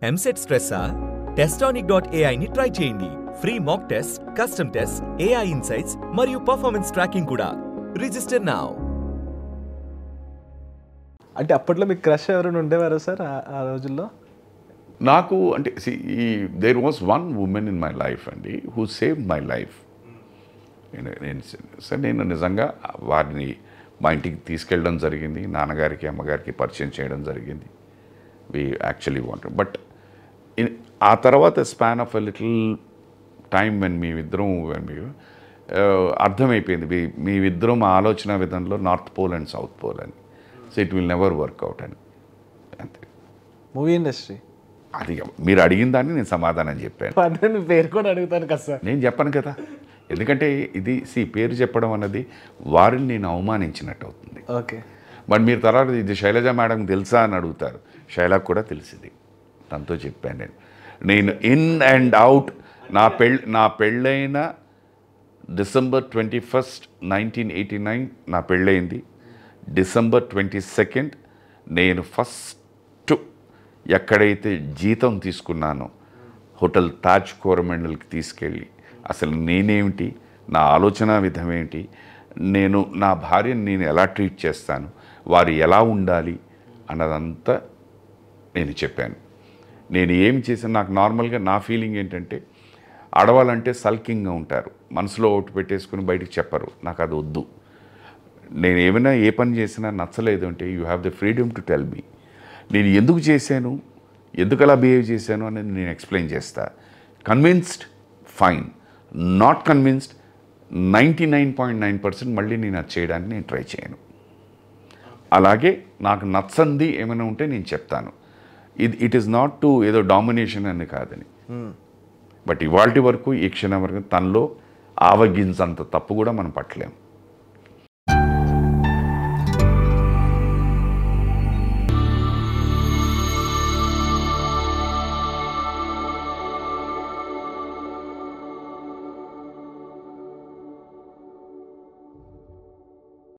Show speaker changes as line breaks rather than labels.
EAMCET స్ట్రెస్సా? Testonic.ai ని try చేయండి. Free mock test, custom test, AI insights మరియు పర్ఫార్మెన్స్ ట్రాకింగ్ కూడా. Register now.
అంటే అప్పట్లో మీకు క్రష్ ఎవరైనా ఉండేవారా సార్ ఆ రోజుల్లో?
నాకు అంటే there was one woman in my life అండి హూ సేవ్ మై లైఫ్. నేను నిజంగా వారిని మా ఇంటికి తీసుకెళ్ళడం జరిగింది, నాన్నగారికి అమ్మగారికి పరిచయం చేయడం జరిగింది. వి యాక్చువల్లీ వాంటెడ్ బట్ ఆ తర్వాత span of a little time మేమిద్దరం అర్థమైపోయింది మేమిద్దరం ఆలోచన విధంలో north pole and south pole అని. So it will never work out అని. అంతే.
మూవీ ఇండస్ట్రీ
అది మీరు అడిగిన దాన్ని నేను సమాధానం చెప్పాను.
మీ పేరు కూడా అడుగుతాను కదా సార్.
నేను చెప్పను కదా, ఎందుకంటే ఇది పేరు చెప్పడం అన్నది వారిని నేను అవమానించినట్టు అవుతుంది.
ఓకే.
బట్ మీరు తర్వాత ఇది శైలజ మేడం తెలుసా అని అడుగుతారు. శైలకు కూడా తెలిసింది, తనతో చెప్పాను నేను ఇన్ అండ్ అవుట్. నా పెళ్ళైన December 21st, 1989 నా పెళ్ళయింది. December 22nd నేను ఫస్ట్ ఎక్కడైతే జీతం తీసుకున్నానో హోటల్ తాజ్ కోరమండల్కి తీసుకెళ్ళి అసలు నేనేమిటి, నా ఆలోచన విధం ఏంటి, నేను నా భార్యను నేను ఎలా ట్రీట్ చేస్తాను, వారు ఎలా ఉండాలి అన్నదంతా నేను చెప్పాను. నేను ఏం చేశాను, నాకు నార్మల్గా నా ఫీలింగ్ ఏంటంటే ఆడవాళ్ళంటే సల్కింగ్గా ఉంటారు, మనసులో ఒకటి పెట్టేసుకుని బయటికి చెప్పరు. నాకు అది వద్దు. నేను ఏమైనా ఏ పని చేసినా నచ్చలేదు అంటే you have the freedom to tell me. నేను ఎందుకు చేశాను, ఎందుకు అలా బిహేవ్ చేశాను అనేది నేను ఎక్స్ప్లెయిన్ చేస్తా. కన్విన్స్డ్ ఫైన్, నాట్ కన్విన్స్డ్ 99.9% మళ్ళీ నేను అది చేయడానికి నేను ట్రై చేయను. అలాగే నాకు నచ్చంది ఏమైనా ఉంటే నేను చెప్తాను. ఇట్ ఈస్ నాట్ టు ఏదో డామినేషన్ అని కాదని. బట్ ఇవాల్టి వరకు ఈ క్షణం వరకు తనలో ఆవగించంత తప్పు కూడా మనం పట్టలేము.